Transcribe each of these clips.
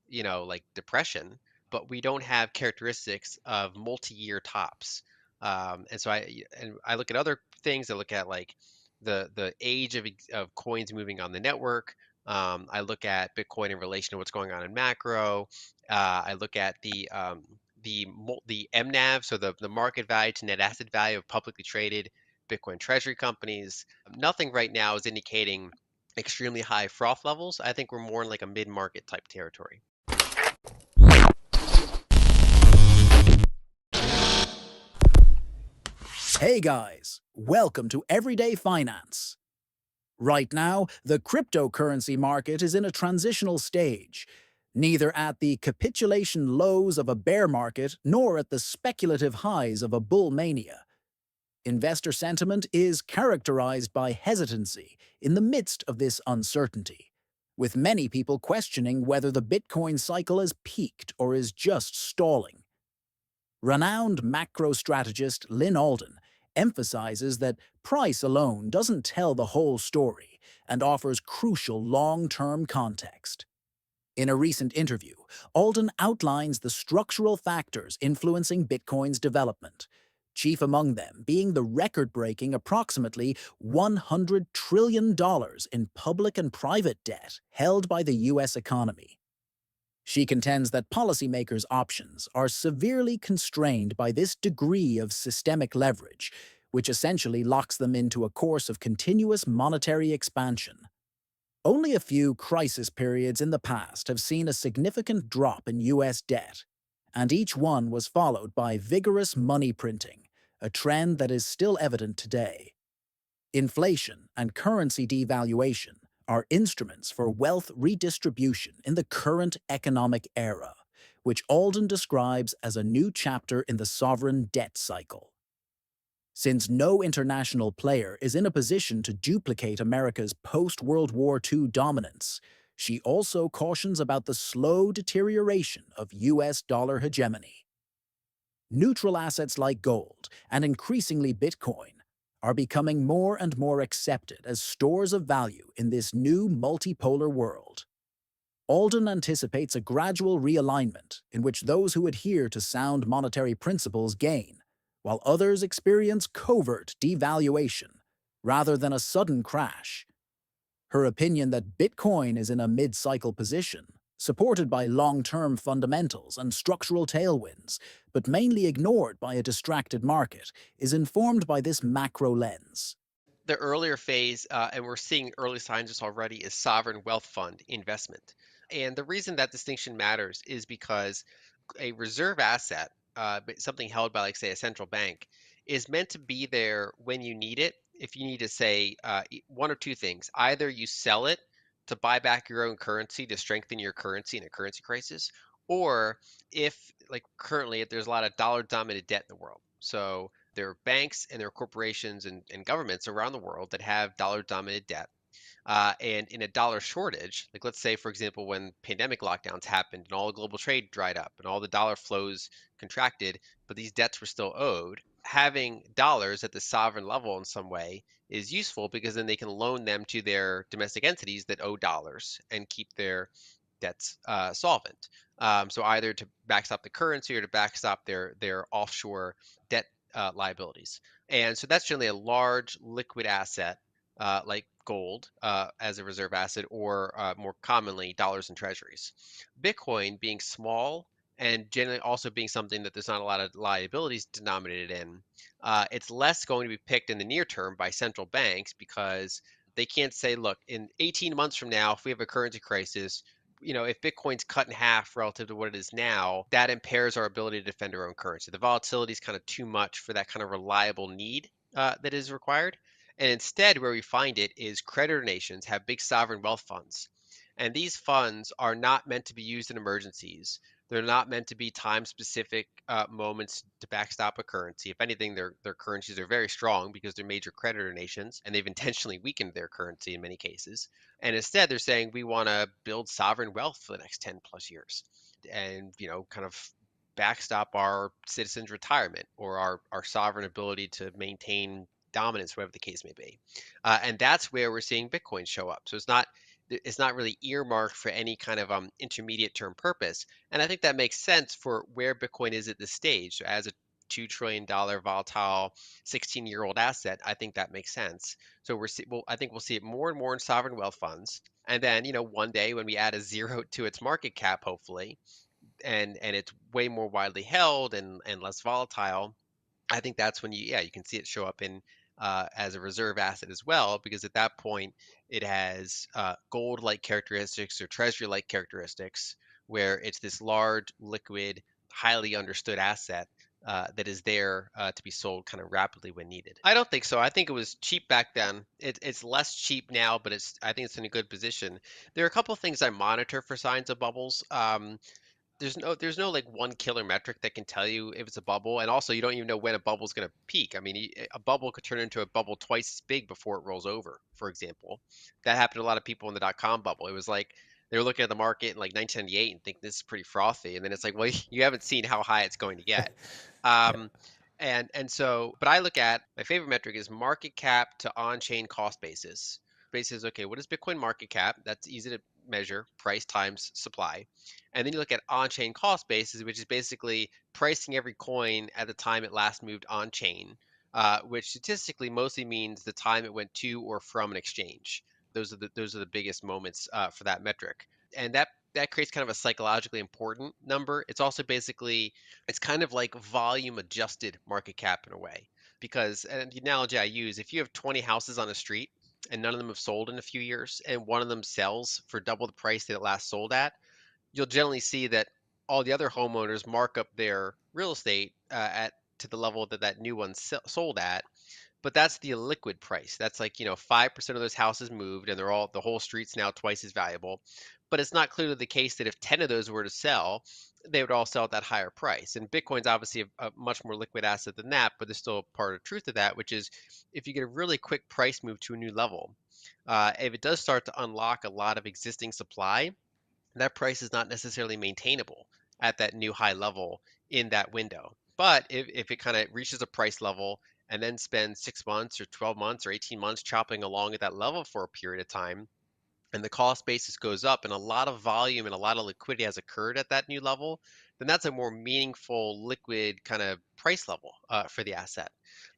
like depression, but we don't have characteristics of multi-year tops. And I look at other things. I look at like the age of coins moving on the network. I look at Bitcoin in relation to what's going on in macro. I look at the MNAV, so the market value to net asset value of publicly traded Bitcoin treasury companies. Nothing right now is indicating extremely high froth levels. I think we're more in like a mid-market type territory. Hey guys, welcome to Everyday Finance. Right now, the cryptocurrency market is in a transitional stage, neither at the capitulation lows of a bear market nor at the speculative highs of a bull mania. Investor sentiment is characterized by hesitancy in the midst of this uncertainty, with many people questioning whether the Bitcoin cycle has peaked or is just stalling. Renowned macro strategist Lyn Alden emphasizes that price alone doesn't tell the whole story and offers crucial long-term context. In a recent interview, Alden outlines the structural factors influencing Bitcoin's development, chief among them being the record-breaking approximately $100 trillion in public and private debt held by the U.S. economy. She contends that policymakers' options are severely constrained by this degree of systemic leverage, which essentially locks them into a course of continuous monetary expansion. Only a few crisis periods in the past have seen a significant drop in U.S. debt, and each one was followed by vigorous money printing, a trend that is still evident today. Inflation and currency devaluation are instruments for wealth redistribution in the current economic era, which Alden describes as a new chapter in the sovereign debt cycle. Since no international player is in a position to duplicate America's post-World War II dominance, she also cautions about the slow deterioration of U.S. dollar hegemony. Neutral assets like gold, and increasingly Bitcoin, are becoming more and more accepted as stores of value in this new multipolar world. Alden anticipates a gradual realignment in which those who adhere to sound monetary principles gain, while others experience covert devaluation rather than a sudden crash. Her opinion that Bitcoin is in a mid-cycle position, supported by long-term fundamentals and structural tailwinds, but mainly ignored by a distracted market, is informed by this macro lens. The earlier phase, and we're seeing early signs of this already, is sovereign wealth fund investment. And the reason that distinction matters is because a reserve asset, but something held by, like, say, a central bank, is meant to be there when you need it. If you need to say one or two things, either you sell it to buy back your own currency to strengthen your currency in a currency crisis, or if, like currently, if there's a lot of dollar-denominated debt in the world. So there are banks and there are corporations and governments around the world that have dollar-denominated debt. And in a dollar shortage, like let's say, for example, when pandemic lockdowns happened and all the global trade dried up and all the dollar flows contracted, but these debts were still owed, having dollars at the sovereign level in some way is useful because then they can loan them to their domestic entities that owe dollars and keep their debts solvent. So either to backstop the currency or to backstop their offshore debt liabilities. And so that's generally a large liquid asset like gold as a reserve asset, or more commonly, dollars and treasuries. Bitcoin being small and generally also being something that there's not a lot of liabilities denominated in, it's less going to be picked in the near term by central banks because they can't say, look, in 18 months from now, if we have a currency crisis, if Bitcoin's cut in half relative to what it is now, that impairs our ability to defend our own currency. The volatility is kind of too much for that kind of reliable need that is required. And instead, where we find it is creditor nations have big sovereign wealth funds. And these funds are not meant to be used in emergencies. They're not meant to be time specific moments to backstop a currency. If anything, their currencies are very strong because they're major creditor nations and they've intentionally weakened their currency in many cases. And instead, they're saying we want to build sovereign wealth for the next 10 plus years and, kind of backstop our citizens' retirement or our sovereign ability to maintain dominance, whatever the case may be. And that's where we're seeing Bitcoin show up. So it's not It's not really earmarked for any kind of intermediate term purpose. And I think that makes sense for where Bitcoin is at this stage. So as a $2 trillion volatile 16-year-old asset, I think that makes sense. So I think we'll see it more and more in sovereign wealth funds. And then, one day when we add a zero to its market cap, hopefully, and it's way more widely held and less volatile, I think that's when you can see it show up in as a reserve asset as well, because at that point it has gold-like characteristics or treasury-like characteristics, where it's this large, liquid, highly understood asset that is there to be sold kind of rapidly when needed. I don't think so. I think it was cheap back then. It's less cheap now, but I think it's in a good position. There are a couple of things I monitor for signs of bubbles. There's no like one killer metric that can tell you if it's a bubble, and also you don't even know when a bubble's going to peak. I mean, a bubble could turn into a bubble twice as big before it rolls over, for example. That happened to a lot of people in the dot-com bubble. It was like they were looking at the market in like 1998 and think this is pretty frothy, and then it's like, well, you haven't seen how high it's going to get. Yeah. Um, but I look at my favorite metric is market cap to on-chain cost basis. Basis, okay, what is Bitcoin market cap? That's easy to measure, price times supply. And then you look at on-chain cost basis, which is basically pricing every coin at the time it last moved on-chain, which statistically mostly means the time it went to or from an exchange. Those are the biggest moments for that metric, and that creates kind of a psychologically important number. It's kind of like volume adjusted market cap in a way, because and the analogy I use, if you have 20 houses on a street and none of them have sold in a few years, and one of them sells for double the price that it last sold at, you'll generally see that all the other homeowners mark up their real estate at to the level that that new one sold at. But that's the liquid price. That's like, 5% of those houses moved and the whole street's now twice as valuable. But it's not clearly the case that if 10 of those were to sell, they would all sell at that higher price. And Bitcoin's obviously a much more liquid asset than that, but there's still a part of truth to that, which is if you get a really quick price move to a new level, if it does start to unlock a lot of existing supply, that price is not necessarily maintainable at that new high level in that window. But if it kind of reaches a price level and then spends 6 months or 12 months or 18 months chopping along at that level for a period of time, and the cost basis goes up and a lot of volume and a lot of liquidity has occurred at that new level, then that's a more meaningful liquid kind of price level for the asset.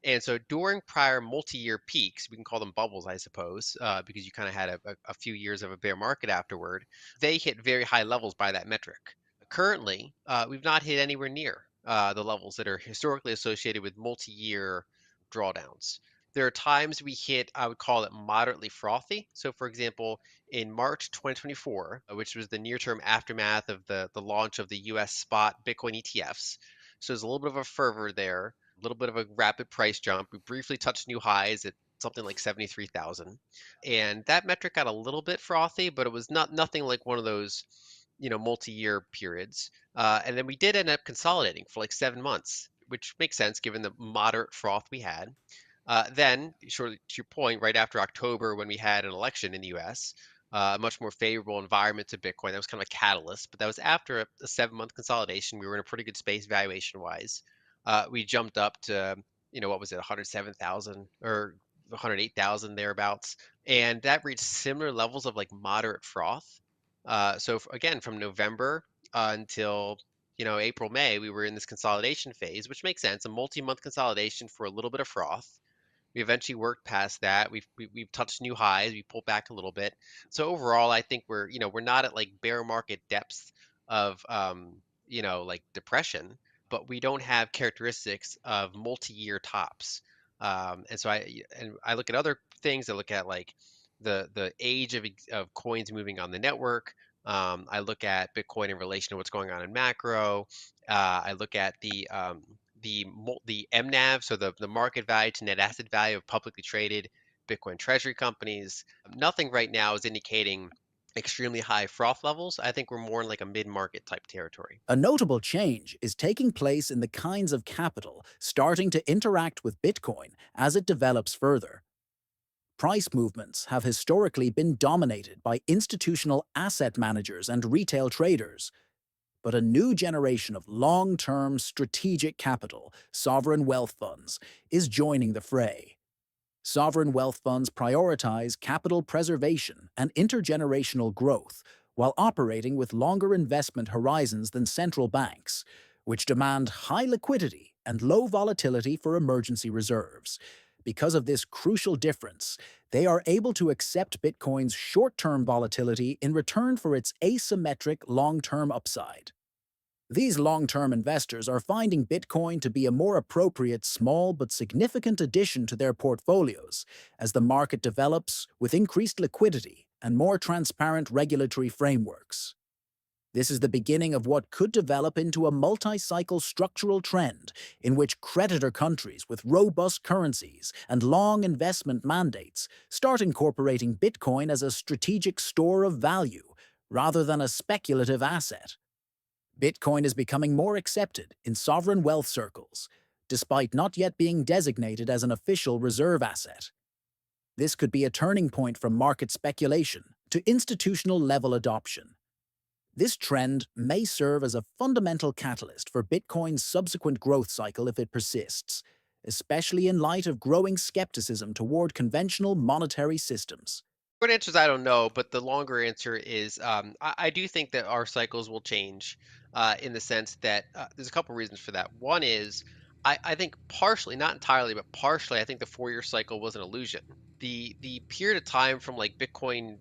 And so during prior multi-year peaks, we can call them bubbles, I suppose, because you kind of had a few years of a bear market afterward, they hit very high levels by that metric. Currently, we've not hit anywhere near the levels that are historically associated with multi-year drawdowns. There are times we hit, I would call it moderately frothy. So, for example, in March 2024, which was the near-term aftermath of the launch of the US spot Bitcoin ETFs. So there's a little bit of a fervor there, a little bit of a rapid price jump. We briefly touched new highs at something like 73,000. And that metric got a little bit frothy, but it was nothing like one of those, multi-year periods. And then we did end up consolidating for like 7 months, which makes sense given the moderate froth we had. Then, shortly to your point, right after October, when we had an election in the US, a much more favorable environment to Bitcoin. That was kind of a catalyst, but that was after a 7 month consolidation. We were in a pretty good space valuation wise. We jumped up to, what was it, 107,000 or 108,000 thereabouts. And that reached similar levels of like moderate froth. Again, from November until April, May, we were in this consolidation phase, which makes sense. A multi-month consolidation for a little bit of froth. We eventually worked past that. We've touched new highs. We pulled back a little bit. So overall, I think we're not at like bear market depths of like depression, but we don't have characteristics of multi-year tops. And I look at other things. I look at like the age of coins moving on the network. I look at Bitcoin in relation to what's going on in macro. I look at the MNAV, so the market value to net asset value of publicly traded Bitcoin treasury companies. Nothing right now is indicating extremely high froth levels. I think we're more in like a mid-market type territory. A notable change is taking place in the kinds of capital starting to interact with Bitcoin as it develops further. Price movements have historically been dominated by institutional asset managers and retail traders, but a new generation of long-term strategic capital, sovereign wealth funds, is joining the fray. Sovereign wealth funds prioritize capital preservation and intergenerational growth while operating with longer investment horizons than central banks, which demand high liquidity and low volatility for emergency reserves. Because of this crucial difference, they are able to accept Bitcoin's short-term volatility in return for its asymmetric long-term upside. These long-term investors are finding Bitcoin to be a more appropriate small but significant addition to their portfolios as the market develops with increased liquidity and more transparent regulatory frameworks. This is the beginning of what could develop into a multi-cycle structural trend in which creditor countries with robust currencies and long investment mandates start incorporating Bitcoin as a strategic store of value rather than a speculative asset. Bitcoin is becoming more accepted in sovereign wealth circles, despite not yet being designated as an official reserve asset. This could be a turning point from market speculation to institutional level adoption. This trend may serve as a fundamental catalyst for Bitcoin's subsequent growth cycle if it persists, especially in light of growing skepticism toward conventional monetary systems. Short answer is I don't know, but the longer answer is I do think that our cycles will change in the sense that there's a couple reasons for that. One is I think partially, not entirely, but partially, I think the 4 year cycle was an illusion. The period of time from like Bitcoin,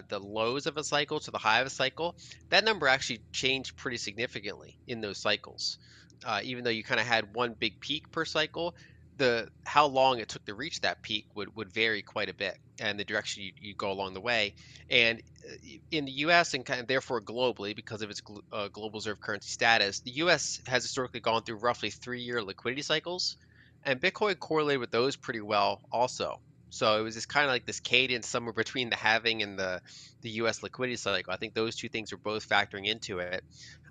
the lows of a cycle to the high of a cycle, that number actually changed pretty significantly in those cycles. Even though you kind of had one big peak per cycle, the how long it took to reach that peak would vary quite a bit, and the direction you go along the way. And in the U.S. and kind of therefore globally, because of its global reserve currency status, the U.S. has historically gone through roughly 3 year liquidity cycles, and Bitcoin correlated with those pretty well also. So it was just kind of like this cadence somewhere between the halving and the U.S. liquidity cycle. I think those two things are both factoring into it.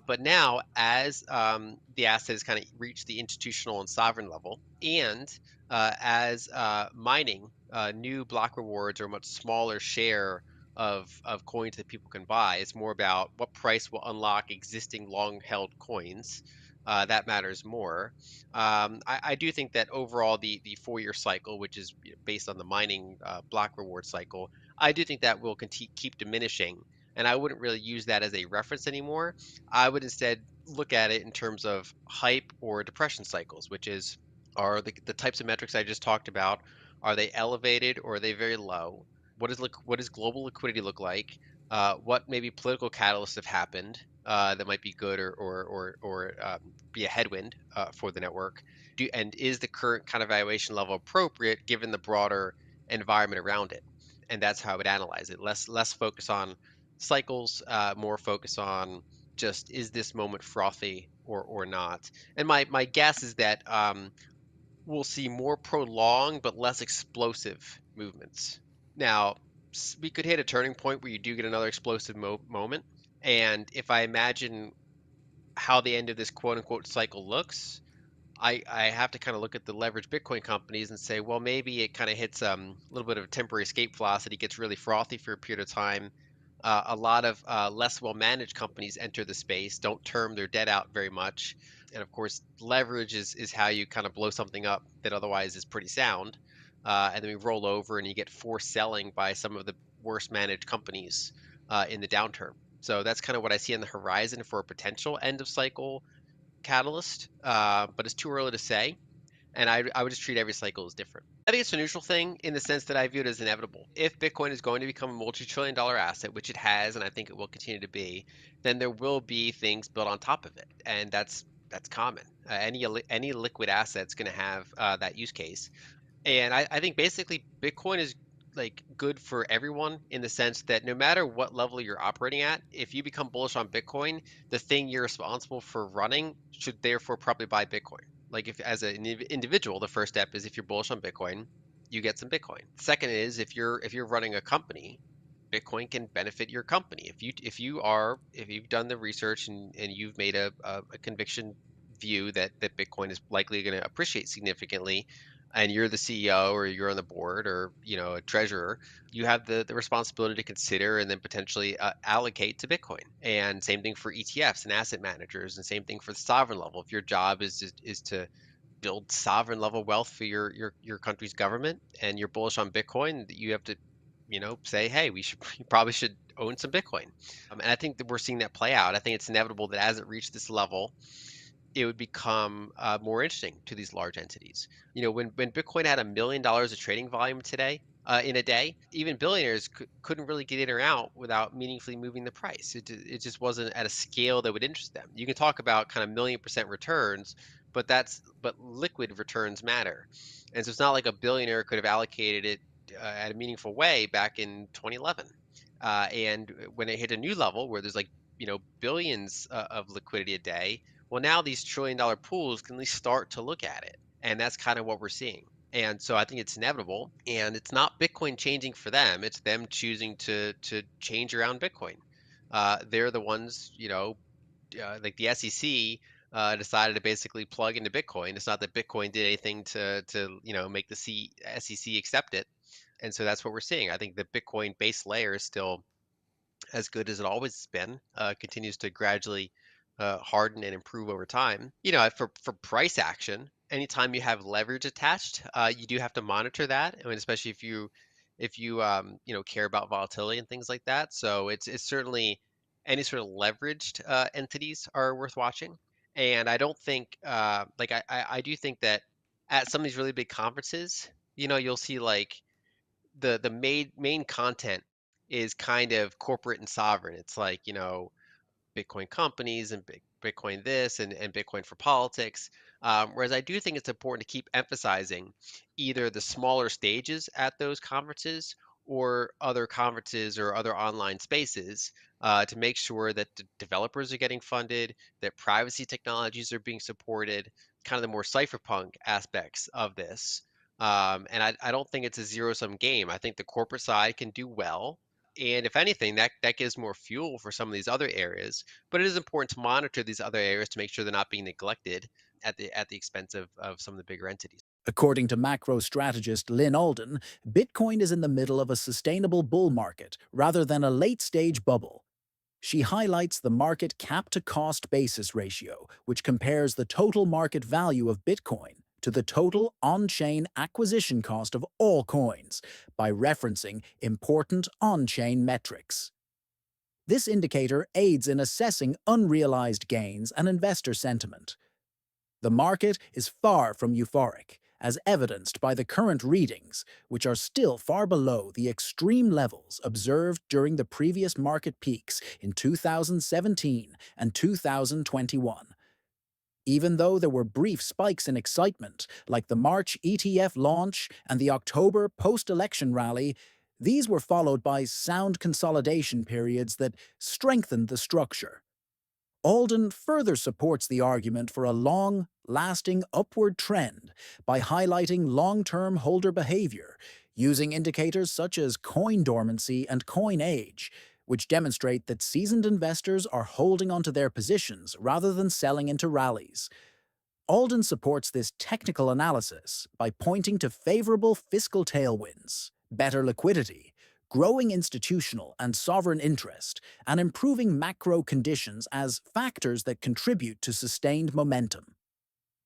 But now, as the asset has kind of reached the institutional and sovereign level, and as mining new block rewards are a much smaller share of coins that people can buy, it's more about what price will unlock existing long held coins. That matters more. I do think that overall, the 4 year cycle, which is based on the mining block reward cycle, I do think that will keep diminishing. And I wouldn't really use that as a reference anymore. I would instead look at it in terms of hype or depression cycles, which is are the types of metrics I just talked about, are they elevated or are they very low? What does global liquidity look like? What maybe political catalysts have happened that might be good or be a headwind for the network? And is the current kind of valuation level appropriate given the broader environment around it? And that's how I would analyze it. Less focus on cycles, more focus on just is this moment frothy or not. And my guess is that we'll see more prolonged but less explosive movements. Now, we could hit a turning point where you do get another explosive moment. And if I imagine how the end of this quote unquote cycle looks, I have to kind of look at the leveraged Bitcoin companies and say, well, maybe it kind of hits a little bit of temporary escape velocity, gets really frothy for a period of time. A lot of less well managed companies enter the space, don't term their debt out very much. And of course, leverage is how you kind of blow something up that otherwise is pretty sound. And then we roll over and you get forced selling by some of the worst managed companies in the downturn. So that's kind of what I see on the horizon for a potential end of cycle catalyst, but it's too early to say. And I would just treat every cycle as different. I think it's a neutral thing in the sense that I view it as inevitable. If Bitcoin is going to become a multi-trillion dollar asset, which it has, and I think it will continue to be, then there will be things built on top of it, and that's common. Any liquid asset's going to have that use case. And I think basically Bitcoin is like good for everyone in the sense that no matter what level you're operating at, if you become bullish on Bitcoin, the thing you're responsible for running should therefore probably buy Bitcoin. Like if as an individual, the first step is if you're bullish on Bitcoin, you get some Bitcoin. Second is if you're running a company, Bitcoin can benefit your company. If you've done the research and you've made a conviction view that Bitcoin is likely going to appreciate significantly, and you're the CEO or you're on the board or a treasurer, you have the responsibility to consider and then potentially allocate to Bitcoin. And same thing for ETFs and asset managers, and same thing for the sovereign level. If your job is to build sovereign level wealth for your country's government and you're bullish on Bitcoin, you have to, say, hey, we probably should own some Bitcoin. And I think that we're seeing that play out. I think it's inevitable that as it reached this level, it would become more interesting to these large entities. When Bitcoin had $1 million of trading volume today, in a day, even billionaires couldn't really get in or out without meaningfully moving the price. It just wasn't at a scale that would interest them. You can talk about kind of million% returns, but liquid returns matter, and so it's not like a billionaire could have allocated it at a meaningful way back in 2011. And when it hit a new level where there's like billions of liquidity a day, well, now these trillion-dollar pools can at least start to look at it, and that's kind of what we're seeing. And so I think it's inevitable, and it's not Bitcoin changing for them; it's them choosing to change around Bitcoin. They're the ones, like the SEC decided to basically plug into Bitcoin. It's not that Bitcoin did anything to make the SEC accept it, and so that's what we're seeing. I think the Bitcoin base layer is still as good as it always has been, continues to gradually harden and improve over time. For price action, anytime you have leverage attached, you do have to monitor that. I mean, especially if you care about volatility and things like that. So it's certainly any sort of leveraged entities are worth watching. And I don't think like I do think that at some of these really big conferences, you'll see like the main content is kind of corporate and sovereign. It's like, Bitcoin companies and Bitcoin this and Bitcoin for politics. Whereas I do think it's important to keep emphasizing either the smaller stages at those conferences or other conferences or other online spaces to make sure that the developers are getting funded, that privacy technologies are being supported, kind of the more cypherpunk aspects of this. And I don't think it's a zero sum game. I think the corporate side can do well. And if anything, that gives more fuel for some of these other areas. But it is important to monitor these other areas to make sure they're not being neglected at the expense of some of the bigger entities. According to macro strategist Lyn Alden, Bitcoin is in the middle of a sustainable bull market rather than a late stage bubble. She highlights the market cap to cost basis ratio, which compares the total market value of Bitcoin to the total on chain acquisition cost of all coins by referencing important on chain metrics. This indicator aids in assessing unrealized gains and investor sentiment. The market is far from euphoric, as evidenced by the current readings, which are still far below the extreme levels observed during the previous market peaks in 2017 and 2021. Even though there were brief spikes in excitement, like the March ETF launch and the October post-election rally, these were followed by sound consolidation periods that strengthened the structure. Alden further supports the argument for a long, lasting upward trend by highlighting long-term holder behavior, using indicators such as coin dormancy and coin age, which demonstrate that seasoned investors are holding onto their positions rather than selling into rallies. Alden supports this technical analysis by pointing to favorable fiscal tailwinds, better liquidity, growing institutional and sovereign interest, and improving macro conditions as factors that contribute to sustained momentum.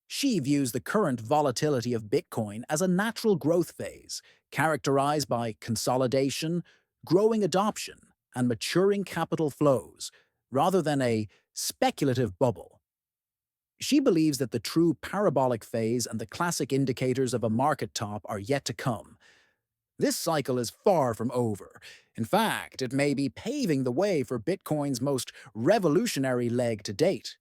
She views the current volatility of Bitcoin as a natural growth phase, characterized by consolidation, growing adoption, and maturing capital flows, rather than a speculative bubble. She believes that the true parabolic phase and the classic indicators of a market top are yet to come. This cycle is far from over. In fact, it may be paving the way for Bitcoin's most revolutionary leg to date.